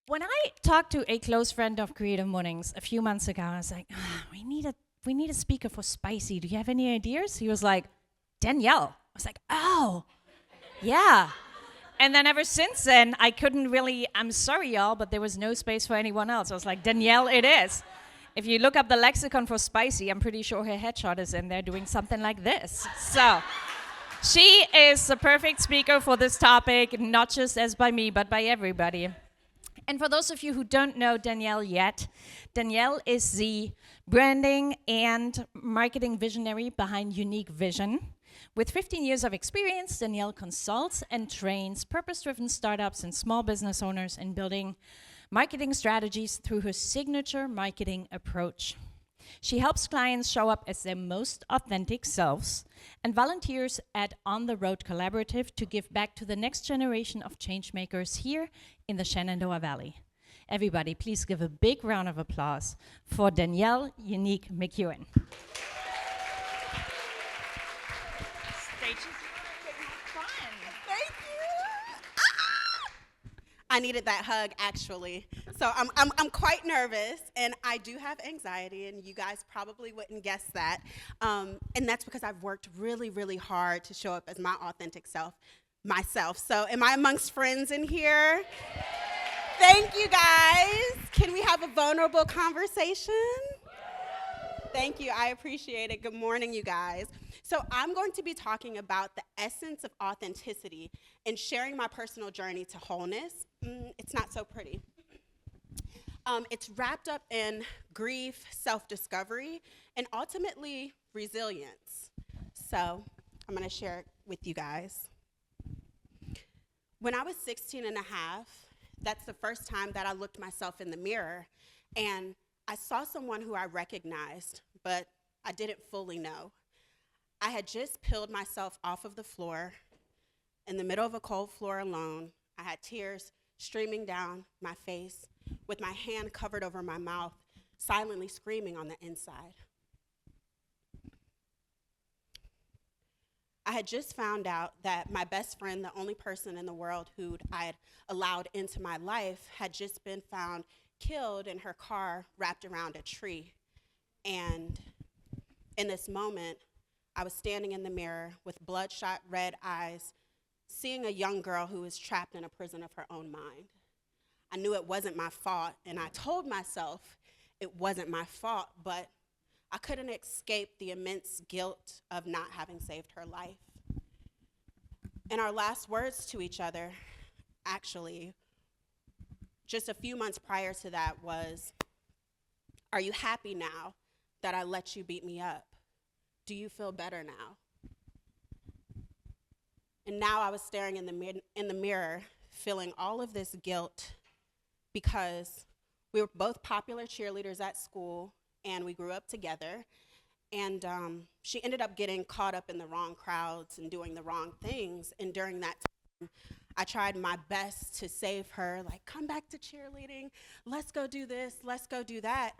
When I talked to a close friend of Creative Mornings a few months ago, I was like, we need a speaker for spicy. Do you have any ideas? He was like, Danielle. I was like, oh, yeah. And then ever since then, I couldn't really, I'm sorry, y'all, but there was no space for anyone else. I was like, Danielle, it is. If you look up the lexicon for spicy, I'm pretty sure her headshot is in there doing something like this. So she is the perfect speaker for this topic, not just as by me, but by everybody. And for those of you who don't know Danielle yet, Danielle is the branding and marketing visionary behind Unique Vision. With 15 years of experience, Danielle consults and trains purpose-driven startups and small business owners in building marketing strategies through her signature marketing approach. She helps clients show up as their most authentic selves and volunteers at On the Road Collaborative to give back to the next generation of changemakers here in the Shenandoah Valley. Everybody, please give a big round of applause for Danielle Unique McEwen. Stage is fun. Thank you. I needed that hug, actually. So I'm quite nervous, and I do have anxiety, and you guys probably wouldn't guess that. And that's because I've worked really, really hard to show up as my authentic self, myself. So am I amongst friends in here? Thank you, guys. Can we have a vulnerable conversation? Thank you. I appreciate it. Good morning, you guys. So I'm going to be talking about the essence of authenticity and sharing my personal journey to wholeness. It's not so pretty. It's wrapped up in grief, self-discovery, and ultimately resilience. So I'm going to share it with you guys. When I was 16 and a half, that's the first time that I looked myself in the mirror, and I saw someone who I recognized, but I didn't fully know. I had just peeled myself off of the floor in the middle of a cold floor alone. I had tears streaming down my face with my hand covered over my mouth, silently screaming on the inside. I had just found out that my best friend, the only person in the world who I had allowed into my life, had just been found killed in her car wrapped around a tree. And in this moment, I was standing in the mirror with bloodshot red eyes, seeing a young girl who was trapped in a prison of her own mind. I knew it wasn't my fault, and I told myself it wasn't my fault, but I couldn't escape the immense guilt of not having saved her life. And our last words to each other, actually, just a few months prior to that was, "Are you happy now that I let you beat me up? Do you feel better now?" And now I was staring in the mirror, feeling all of this guilt because we were both popular cheerleaders at school, and we grew up together. And she ended up getting caught up in the wrong crowds and doing the wrong things. And during that time, I tried my best to save her, like, come back to cheerleading, let's go do this, let's go do that.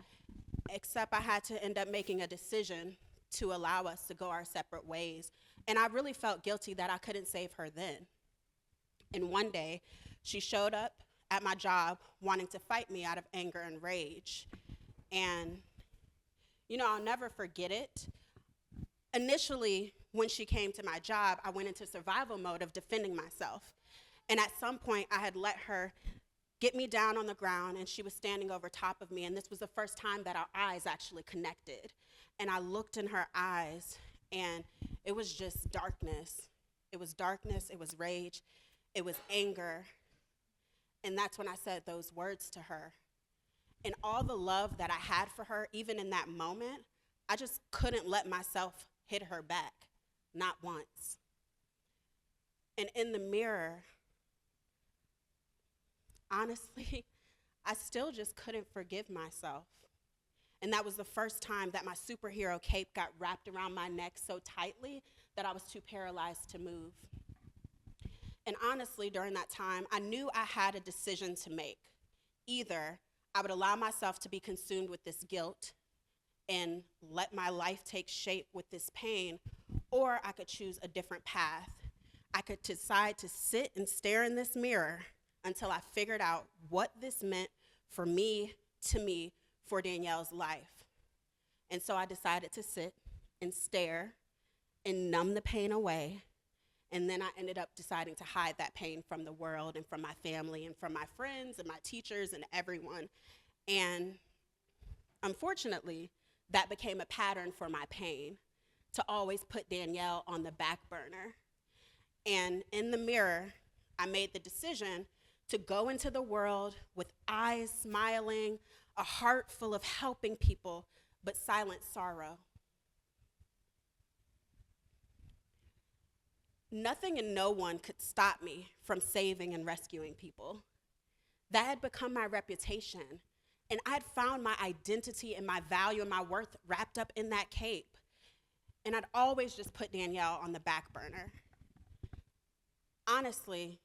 Except I had to end up making a decision to allow us to go our separate ways. And I really felt guilty that I couldn't save her then. And one day, she showed up at my job wanting to fight me out of anger and rage. And I'll never forget it. Initially, when she came to my job, I went into survival mode of defending myself. And at some point, I had let her get me down on the ground, and she was standing over top of me, and this was the first time that our eyes actually connected. And I looked in her eyes, and it was just darkness. It was darkness, it was rage, it was anger. And that's when I said those words to her. And all the love that I had for her, even in that moment, I just couldn't let myself hit her back, not once. And in the mirror, honestly, I still just couldn't forgive myself. And that was the first time that my superhero cape got wrapped around my neck so tightly that I was too paralyzed to move. And honestly, during that time, I knew I had a decision to make. Either I would allow myself to be consumed with this guilt and let my life take shape with this pain, or I could choose a different path. I could decide to sit and stare in this mirror until I figured out what this meant for me, to me, for Danielle's life. And so I decided to sit and stare and numb the pain away. And then I ended up deciding to hide that pain from the world and from my family and from my friends and my teachers and everyone. And unfortunately, that became a pattern for my pain, to always put Danielle on the back burner. And in the mirror, I made the decision to go into the world with eyes smiling, a heart full of helping people, but silent sorrow. Nothing and no one could stop me from saving and rescuing people. That had become my reputation, and I'd found my identity and my value and my worth wrapped up in that cape. And I'd always just put Danielle on the back burner. Honestly,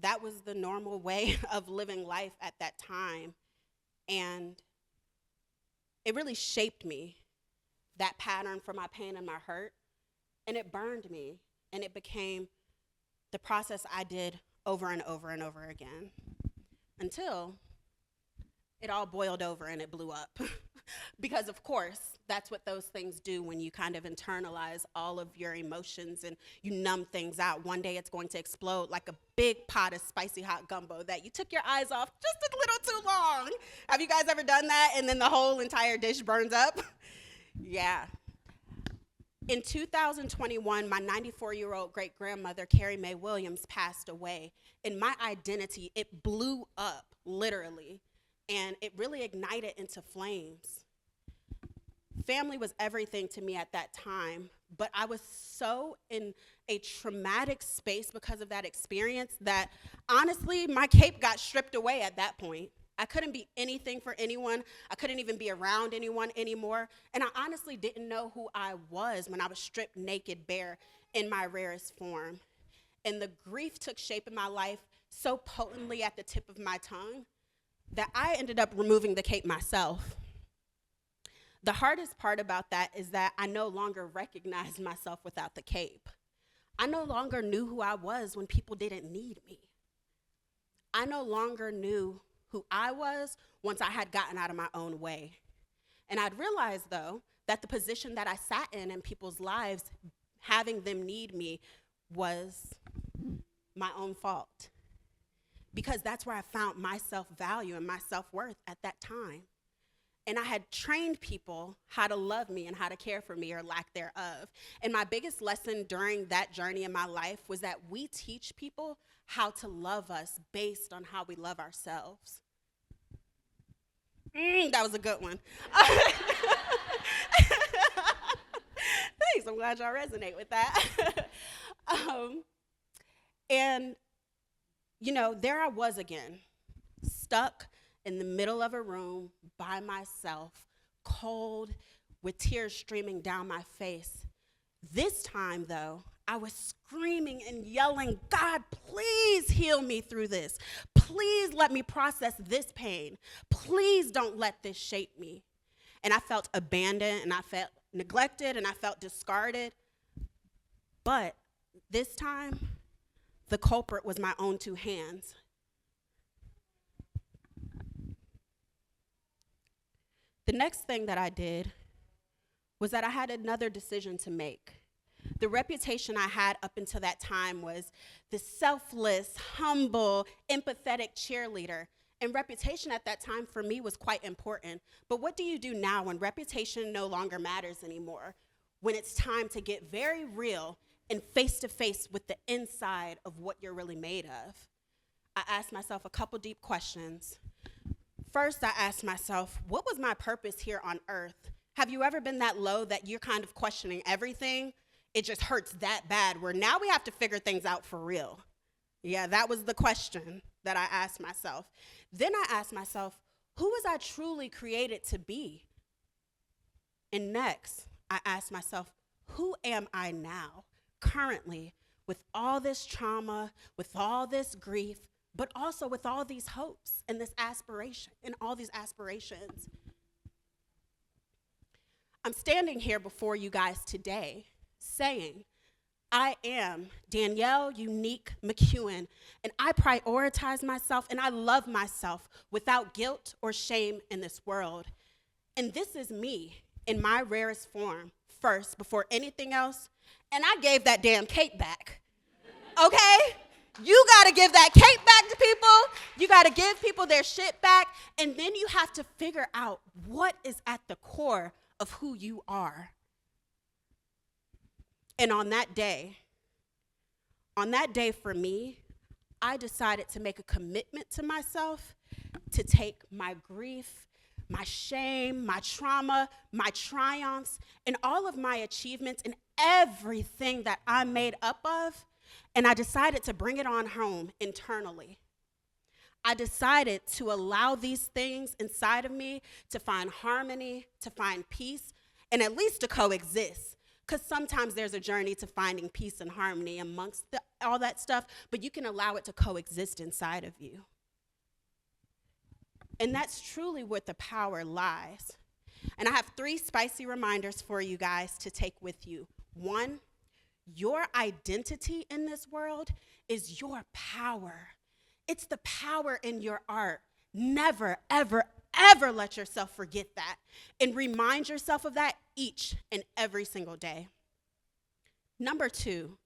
that was the normal way of living life at that time. And it really shaped me, that pattern for my pain and my hurt. And it burned me. And it became the process I did over and over and over again, until it all boiled over and it blew up. Because of course, that's what those things do when you kind of internalize all of your emotions and you numb things out. One day it's going to explode like a big pot of spicy hot gumbo that you took your eyes off just a little too long. Have you guys ever done that and then the whole entire dish burns up? Yeah. In 2021, my 94-year-old great-grandmother, Carrie Mae Williams, passed away, and my identity, it blew up, literally, and it really ignited into flames. Family was everything to me at that time, but I was so in a traumatic space because of that experience that, honestly, my cape got stripped away at that point. I couldn't be anything for anyone. I couldn't even be around anyone anymore. And I honestly didn't know who I was when I was stripped naked, bare, in my rarest form. And the grief took shape in my life so potently at the tip of my tongue that I ended up removing the cape myself. The hardest part about that is that I no longer recognized myself without the cape. I no longer knew who I was when people didn't need me. I no longer knew who I was once I had gotten out of my own way. And I'd realized, though, that the position that I sat in people's lives, having them need me, was my own fault. Because that's where I found my self-value and my self-worth at that time. And I had trained people how to love me and how to care for me, or lack thereof. And my biggest lesson during that journey in my life was that we teach people how to love us based on how we love ourselves. That was a good one. Thanks, I'm glad y'all resonate with that. And, you know, there I was again, stuck in the middle of a room by myself, cold, with tears streaming down my face. This time, though, I was screaming and yelling, God, please heal me through this. Please let me process this pain. Please don't let this shape me. And I felt abandoned, and I felt neglected, and I felt discarded. But this time, the culprit was my own two hands. The next thing that I did was that I had another decision to make. The reputation I had up until that time was the selfless, humble, empathetic cheerleader. And reputation at that time for me was quite important. But what do you do now when reputation no longer matters anymore? When it's time to get very real and face-to-face with the inside of what you're really made of? I asked myself a couple deep questions. First, I asked myself, what was my purpose here on earth? Have you ever been that low that you're kind of questioning everything? It just hurts that bad, where now we have to figure things out for real. Yeah, that was the question that I asked myself. Then I asked myself, who was I truly created to be? And next, I asked myself, who am I now, currently, with all this trauma, with all this grief, but also with all these hopes and this aspiration and all these aspirations? I'm standing here before you guys today saying, I am Danielle Unique McEwen, and I prioritize myself and I love myself without guilt or shame in this world. And this is me in my rarest form, first, before anything else. And I gave that damn cape back, okay? You gotta give that cape back to people. You gotta give people their shit back. And then you have to figure out what is at the core of who you are. And on that day for me, I decided to make a commitment to myself to take my grief, my shame, my trauma, my triumphs, and all of my achievements and everything that I'm made up of, and I decided to bring it on home internally. I decided to allow these things inside of me to find harmony, to find peace, and at least to coexist. Because sometimes there's a journey to finding peace and harmony amongst all that stuff, but you can allow it to coexist inside of you. And that's truly where the power lies. And I have 3 spicy reminders for you guys to take with you. 1, your identity in this world is your power. It's the power in your art. Never, ever, ever let yourself forget that. And remind yourself of that each and every single day. Number 2,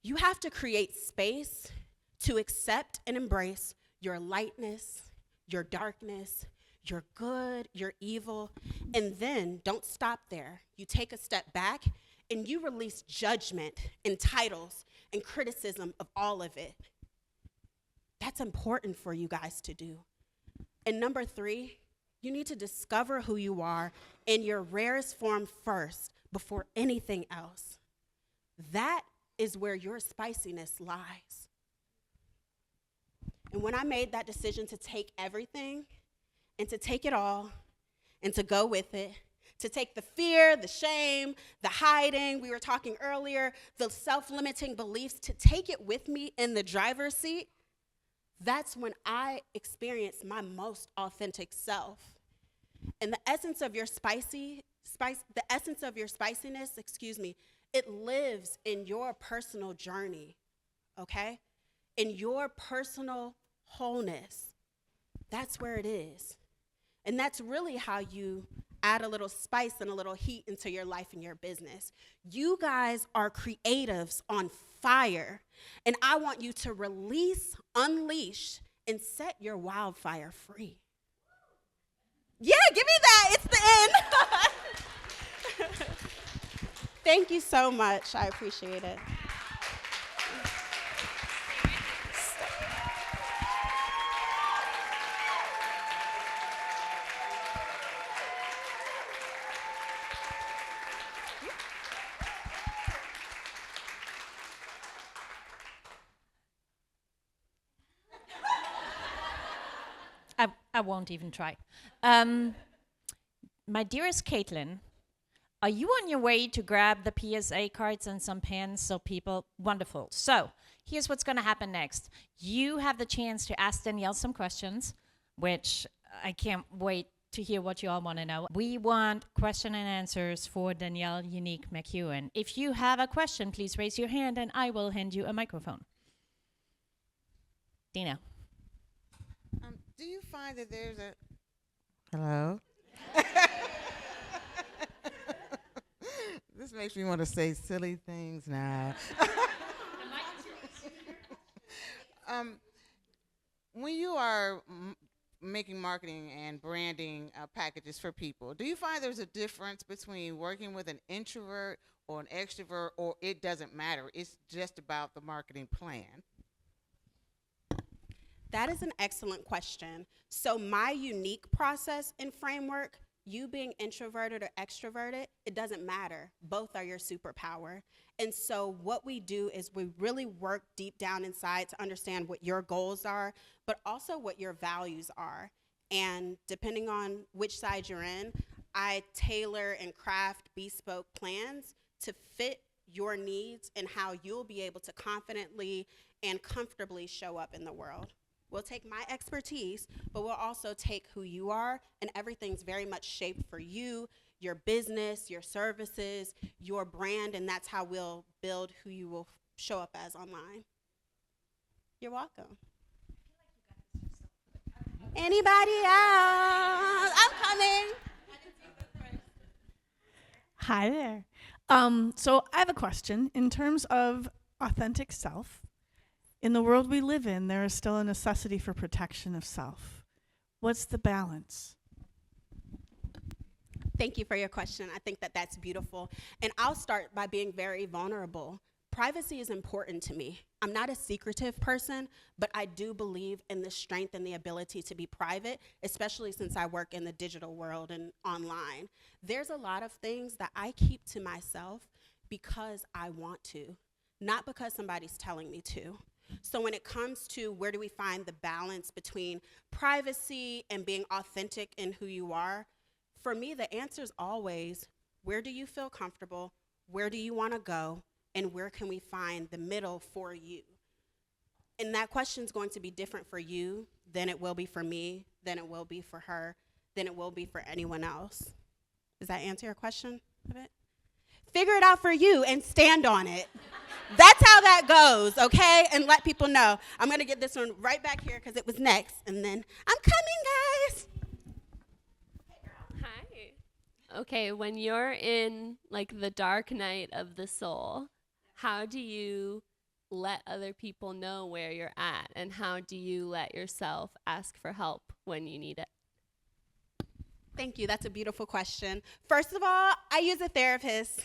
you have to create space to accept and embrace your lightness, your darkness, your good, your evil, and then don't stop there. You take a step back and you release judgment and titles and criticism of all of it. That's important for you guys to do. And number 3, you need to discover who you are in your rarest form first before anything else. That is where your spiciness lies. And when I made that decision to take everything and to take it all and to go with it, to take the fear, the shame, the hiding, we were talking earlier, the self-limiting beliefs, to take it with me in the driver's seat, that's when I experienced my most authentic self. And the essence of your spiciness, it lives in your personal journey, okay? In your personal wholeness. That's where it is. And that's really how you add a little spice and a little heat into your life and your business. You guys are creatives on fire, and I want you to release, unleash, and set your wildfire free. Yeah, give me that. It's the end. Thank you so much. I appreciate it. I won't even try. My dearest Caitlin, are you on your way to grab the PSA cards and some pens so people? Wonderful. So here's what's going to happen next. You have the chance to ask Danielle some questions, which I can't wait to hear what you all want to know. We want question and answers for Danielle Unique McEwen. If you have a question, please raise your hand and I will hand you a microphone. Dina. Do you find that there's a... Hello? This makes me want to say silly things now. When you are making marketing and branding packages for people, do you find there's a difference between working with an introvert or an extrovert, or it doesn't matter? It's just about the marketing plan? That is an excellent question. So my unique process and framework, you being introverted or extroverted, it doesn't matter. Both are your superpower. And so what we do is we really work deep down inside to understand what your goals are, but also what your values are. And depending on which side you're in, I tailor and craft bespoke plans to fit your needs and how you'll be able to confidently and comfortably show up in the world. We'll take my expertise, but we'll also take who you are, and everything's very much shaped for you, your business, your services, your brand, and that's how we'll build who you will show up as online. You're welcome. Anybody else? I'm coming. Hi there. So I have a question. In terms of authentic self, in the world we live in, there is still a necessity for protection of self. What's the balance? Thank you for your question. I think that that's beautiful. And I'll start by being very vulnerable. Privacy is important to me. I'm not a secretive person, but I do believe in the strength and the ability to be private, especially since I work in the digital world and online. There's a lot of things that I keep to myself because I want to, not because somebody's telling me to. So when it comes to where do we find the balance between privacy and being authentic in who you are, for me, the answer is always, where do you feel comfortable? Where do you want to go? And where can we find the middle for you? And that question is going to be different for you than it will be for me, than it will be for her, than it will be for anyone else. Does that answer your question a bit? Figure it out for you and stand on it. That's how that goes, okay? And let people know. I'm going to get this one right back here because it was next. And then I'm coming, guys. Hi. Okay, when you're in like the dark night of the soul, how do you let other people know where you're at? And how do you let yourself ask for help when you need it? Thank you. That's a beautiful question. First of all, I use a therapist.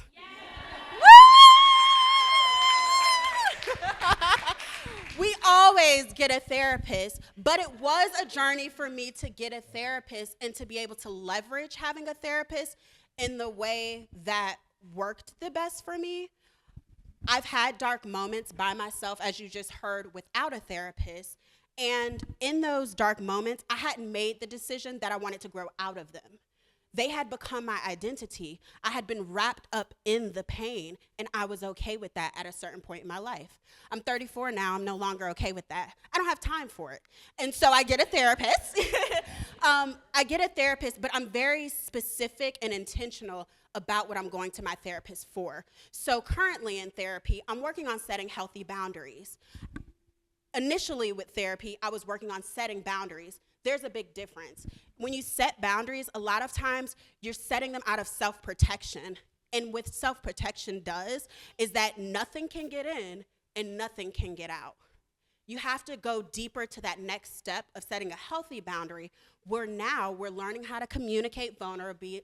We always get a therapist, but it was a journey for me to get a therapist and to be able to leverage having a therapist in the way that worked the best for me. I've had dark moments by myself, as you just heard, without a therapist. And in those dark moments, I hadn't made the decision that I wanted to grow out of them. They had become my identity. I had been wrapped up in the pain, and I was okay with that at a certain point in my life. I'm 34 now. I'm no longer okay with that. I don't have time for it. And so I get a therapist. But I'm very specific and intentional about what I'm going to my therapist for. So currently in therapy, I'm working on setting healthy boundaries. Initially with therapy, I was working on setting boundaries. There's a big difference. When you set boundaries, a lot of times you're setting them out of self-protection. And what self-protection does is that nothing can get in and nothing can get out. You have to go deeper to that next step of setting a healthy boundary where now we're learning how to communicate vulnerably.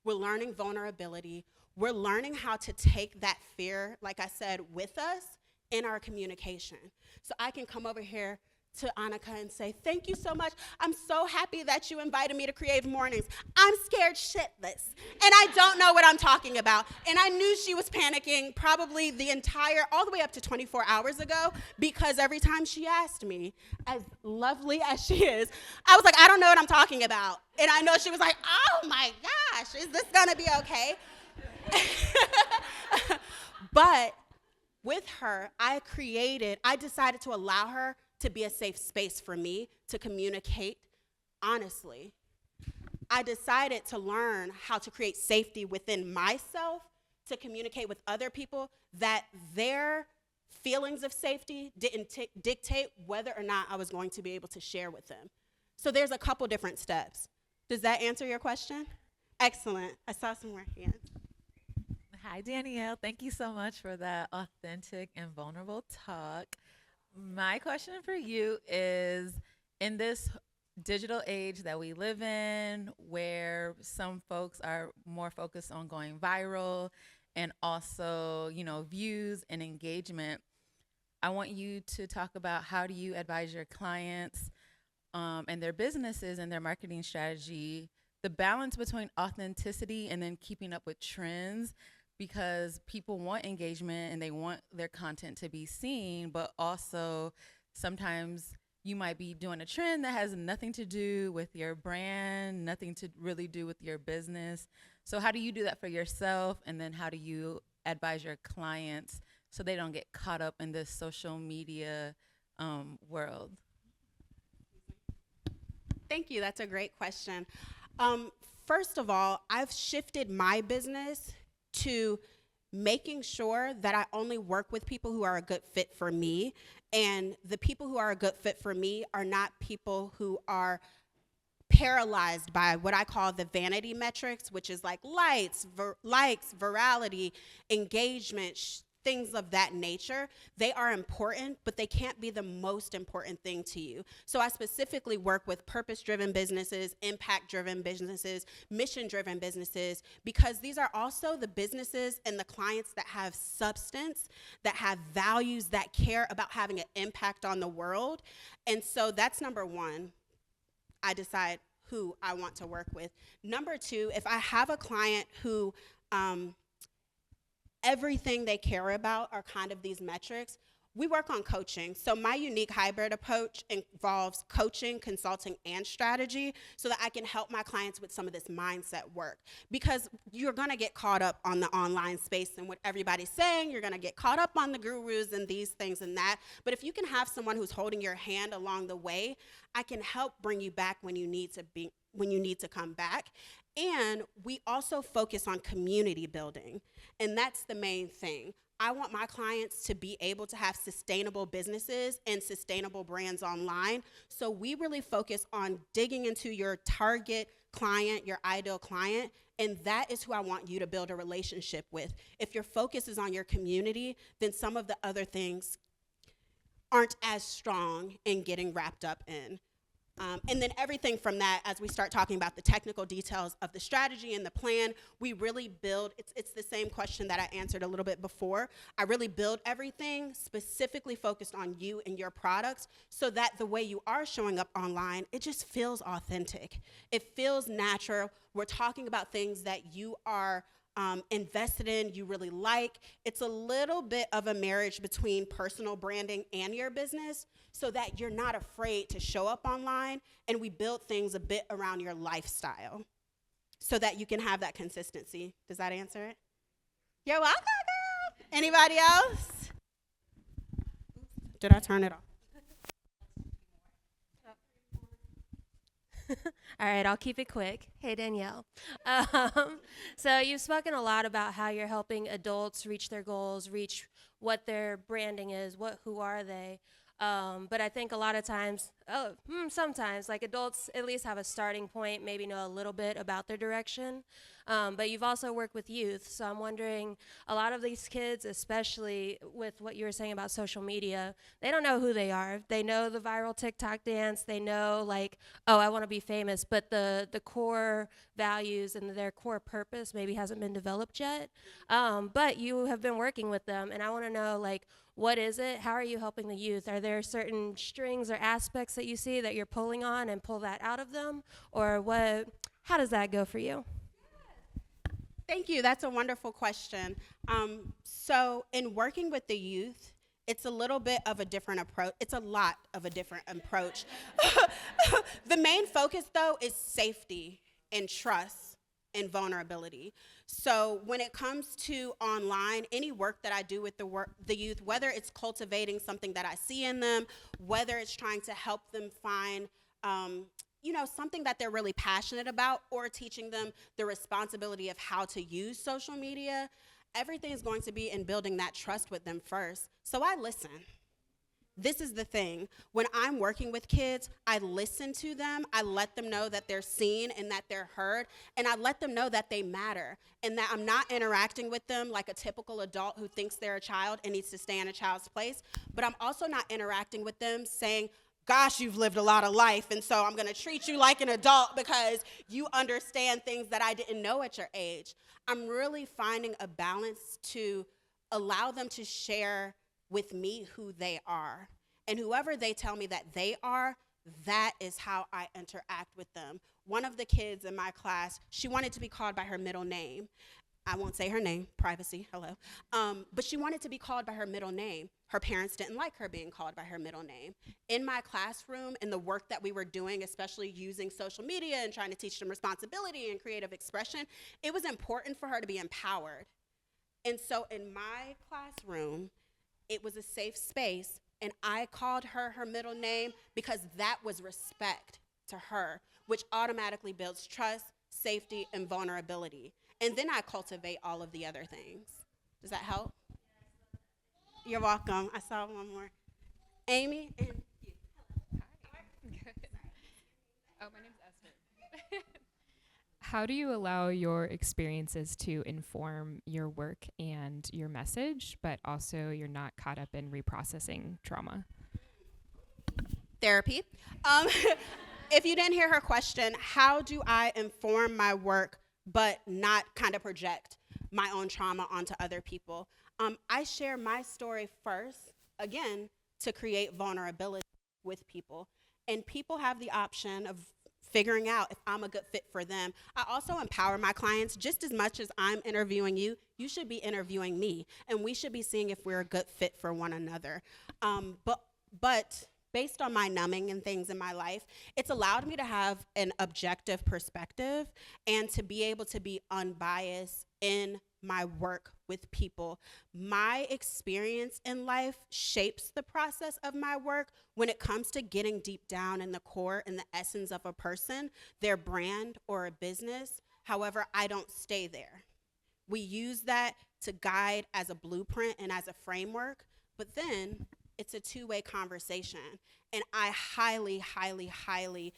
We're learning vulnerability. We're learning how to take that fear, like I said, with us in our communication. So I can come over here to Annika and say, thank you so much. I'm so happy that you invited me to Creative Mornings. I'm scared shitless, and I don't know what I'm talking about. And I knew she was panicking probably all the way up to 24 hours ago, because every time she asked me, as lovely as she is, I was like, I don't know what I'm talking about. And I know she was like, oh my gosh, is this gonna be okay? But with her, I decided to allow her to be a safe space for me to communicate honestly. I decided to learn how to create safety within myself to communicate with other people, that their feelings of safety didn't dictate whether or not I was going to be able to share with them. So there's a couple different steps. Does that answer your question? Excellent. I saw some more hands. Hi, Danielle. Thank you so much for that authentic and vulnerable talk. My question for you is, in this digital age that we live in, where some folks are more focused on going viral and also, views and engagement, I want you to talk about how do you advise your clients and their businesses and their marketing strategy, the balance between authenticity and then keeping up with trends, because people want engagement and they want their content to be seen, but also sometimes you might be doing a trend that has nothing to do with your brand, nothing to really do with your business. So how do you do that for yourself? And then how do you advise your clients so they don't get caught up in this social media world? Thank you. That's a great question. first of all, I've shifted my business to making sure that I only work with people who are a good fit for me. And the people who are a good fit for me are not people who are paralyzed by what I call the vanity metrics, which is like likes, virality, engagement, things of that nature. They are important, but they can't be the most important thing to you. So I specifically work with purpose-driven businesses, impact-driven businesses, mission-driven businesses, because these are also the businesses and the clients that have substance, that have values, that care about having an impact on the world. And so that's number one. I decide who I want to work with. Number two, if I have a client who everything they care about are kind of these metrics, we work on coaching. So my unique hybrid approach involves coaching, consulting, and strategy so that I can help my clients with some of this mindset work. Because you're gonna get caught up on the online space and what everybody's saying, you're gonna get caught up on the gurus and these things and that. But if you can have someone who's holding your hand along the way, I can help bring you back when you need to come back. And we also focus on community building, and that's the main thing. I want my clients to be able to have sustainable businesses and sustainable brands online. So we really focus on digging into your target client, your ideal client, and that is who I want you to build a relationship with. If your focus is on your community, then some of the other things aren't as strong in getting wrapped up in. And then everything from that, as we start talking about the technical details of the strategy and the plan, we really build, it's the same question that I answered a little bit before. I really build everything specifically focused on you and your products so that the way you are showing up online, it just feels authentic. It feels natural. We're talking about things that you are invested in, you really like. It's a little bit of a marriage between personal branding and your business so that you're not afraid to show up online, and we build things a bit around your lifestyle so that you can have that consistency. Does that answer it? You're welcome, girl. Anybody else? Did I turn it off? All right, I'll keep it quick. Hey, Danielle. So you've spoken a lot about how you're helping adults reach their goals, reach what their branding is, who are they. But I think a lot of times, sometimes, like adults at least have a starting point, maybe know a little bit about their direction. But you've also worked with youth, so I'm wondering, a lot of these kids, especially with what you were saying about social media, they don't know who they are. They know the viral TikTok dance, they know like, oh, I want to be famous, but the core values and their core purpose maybe hasn't been developed yet. But you have been working with them, and I want to know, like, what is it? How are you helping the youth? Are there certain strings or aspects that you see that you're pulling on and pull that out of them? Or what? How does that go for you? Thank you. That's a wonderful question. So in working with the youth, it's a little bit of a different approach. It's a lot of a different approach. The main focus, though, is safety and trust and vulnerability. So when it comes to online, any work that I do with the youth, whether it's cultivating something that I see in them, whether it's trying to help them find something that they're really passionate about, or teaching them the responsibility of how to use social media, everything is going to be in building that trust with them first. So I listen. This is the thing. When I'm working with kids, I listen to them. I let them know that they're seen and that they're heard, and I let them know that they matter and that I'm not interacting with them like a typical adult who thinks they're a child and needs to stay in a child's place, but I'm also not interacting with them saying, gosh, you've lived a lot of life, and so I'm going to treat you like an adult because you understand things that I didn't know at your age. I'm really finding a balance to allow them to share with me who they are. And whoever they tell me that they are, that is how I interact with them. One of the kids in my class, she wanted to be called by her middle name. I won't say her name, privacy, hello. But she wanted to be called by her middle name. Her parents didn't like her being called by her middle name. In my classroom, in the work that we were doing, especially using social media and trying to teach them responsibility and creative expression, it was important for her to be empowered. And so in my classroom, it was a safe space, and I called her her middle name because that was respect to her, which automatically builds trust, safety, and vulnerability. And then I cultivate all of the other things. Does that help? You're welcome. I saw one more. Amy and you. Oh, my name's Esther. How do you allow your experiences to inform your work and your message, but also you're not caught up in reprocessing trauma? Therapy. If you didn't hear her question, how do I inform my work but not kind of project my own trauma onto other people? I share my story first, again, to create vulnerability with people. And people have the option of figuring out if I'm a good fit for them. I also empower my clients just as much as I'm interviewing you. You should be interviewing me, and we should be seeing if we're a good fit for one another. But based on my numbing and things in my life, it's allowed me to have an objective perspective and to be able to be unbiased in my work with people. My experience in life shapes the process of my work when it comes to getting deep down in the core and the essence of a person, their brand, or a business. However, I don't stay there. We use that to guide as a blueprint and as a framework, but then it's a two-way conversation. And I highly, highly, highly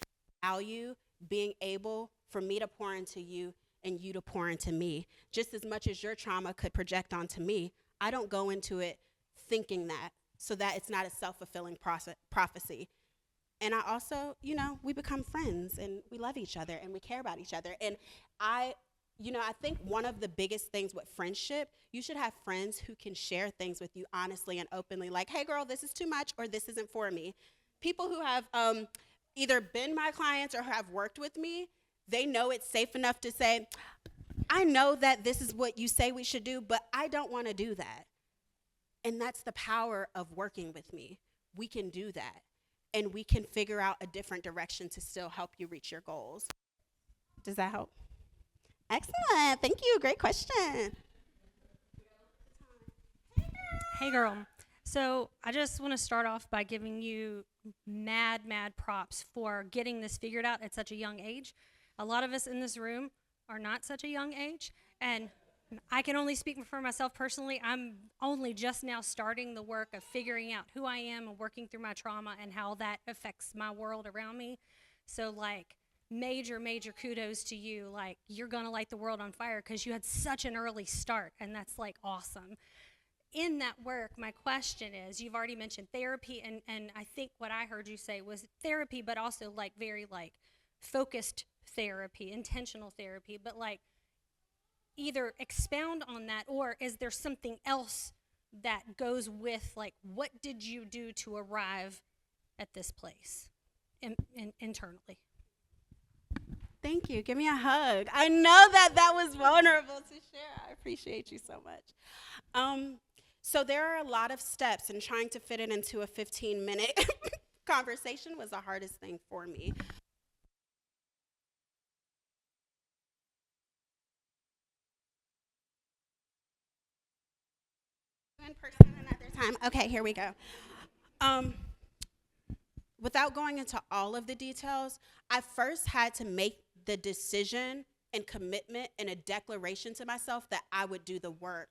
value being able for me to pour into you and you to pour into me. Just as much as your trauma could project onto me, I don't go into it thinking that, so that it's not a self-fulfilling prophecy. And I also, we become friends and we love each other and we care about each other. And I think one of the biggest things with friendship, you should have friends who can share things with you honestly and openly, like, hey girl, this is too much, or this isn't for me. People who have either been my clients or have worked with me, they know it's safe enough to say, I know that this is what you say we should do, but I don't want to do that. And that's the power of working with me. We can do that. And we can figure out a different direction to still help you reach your goals. Does that help? Excellent. Thank you. Great question. Hey, girl. So I just want to start off by giving you mad props for getting this figured out at such a young age. A lot of us in this room are not such a young age, and I can only speak for myself personally. I'm only just now starting the work of figuring out who I am and working through my trauma and how that affects my world around me. So, major kudos to you. You're going to light the world on fire because you had such an early start, and that's, awesome. In that work, my question is, you've already mentioned therapy, and I think what I heard you say was therapy, but also, very, focused therapy, intentional therapy, but either expound on that, or is there something else that goes with what did you do to arrive at this place internally? Thank you. Give me a hug. I know that was vulnerable to share. I appreciate you so much. So there are a lot of steps, and trying to fit it into a 15-minute conversation was the hardest thing for me. In person another time. Okay, here we go. Without going into all of the details, I first had to make the decision and commitment and a declaration to myself that I would do the work.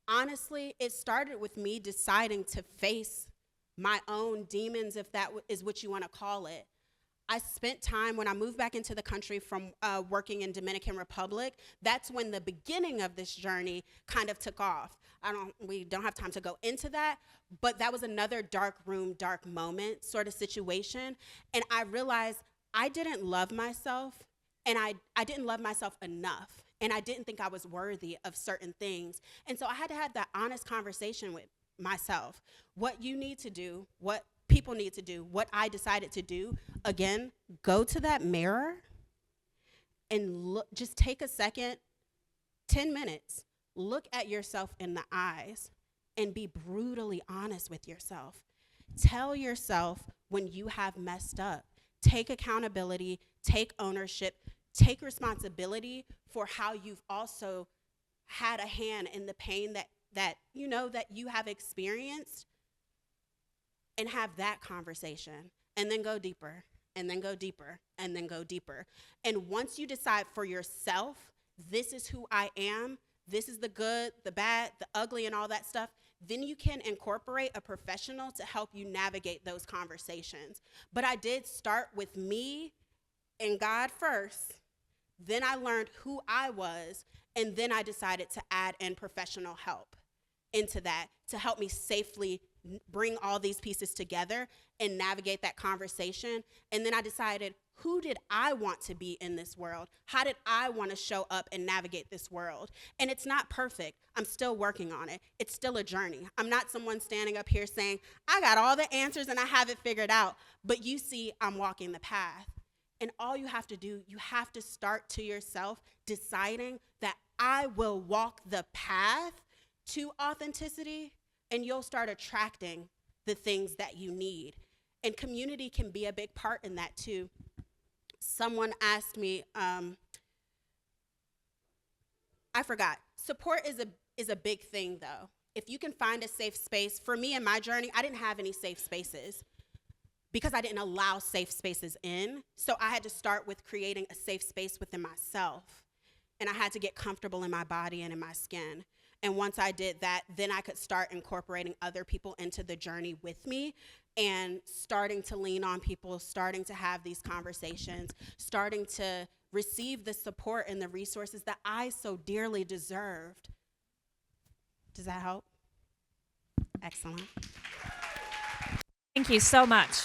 Honestly, it started with me deciding to face my own demons, if that is what you want to call it. I spent time, when I moved back into the country from working in Dominican Republic, that's when the beginning of this journey kind of took off. We don't have time to go into that, but that was another dark room, dark moment sort of situation. And I realized I didn't love myself, and I didn't love myself enough, and I didn't think I was worthy of certain things. And so I had to have that honest conversation with myself. What you need to do, what people need to do, what I decided to do, again, go to that mirror and look, just take a second, 10 minutes, look at yourself in the eyes and be brutally honest with yourself. Tell yourself when you have messed up. Take accountability, take ownership, take responsibility for how you've also had a hand in the pain that you have experienced, and have that conversation, and then go deeper and then go deeper, and then go deeper. And once you decide for yourself, this is who I am, this is the good, the bad, the ugly, and all that stuff, then you can incorporate a professional to help you navigate those conversations. But I did start with me and God first. Then I learned who I was, and then I decided to add in professional help into that to help me safely bring all these pieces together and navigate that conversation. And then I decided, who did I want to be in this world? How did I want to show up and navigate this world? And it's not perfect. I'm still working on it. It's still a journey. I'm not someone standing up here saying, I got all the answers and I have it figured out. But you see, I'm walking the path. And all you have to do, you have to start to yourself deciding that I will walk the path to authenticity, and you'll start attracting the things that you need. And community can be a big part in that too. Someone asked me, I forgot. Support is a big thing though. If you can find a safe space, for me in my journey, I didn't have any safe spaces because I didn't allow safe spaces in. So I had to start with creating a safe space within myself. And I had to get comfortable in my body and in my skin. And once I did that, then I could start incorporating other people into the journey with me and starting to lean on people, starting to have these conversations, starting to receive the support and the resources that I so dearly deserved. Does that help? Excellent. Thank you so much.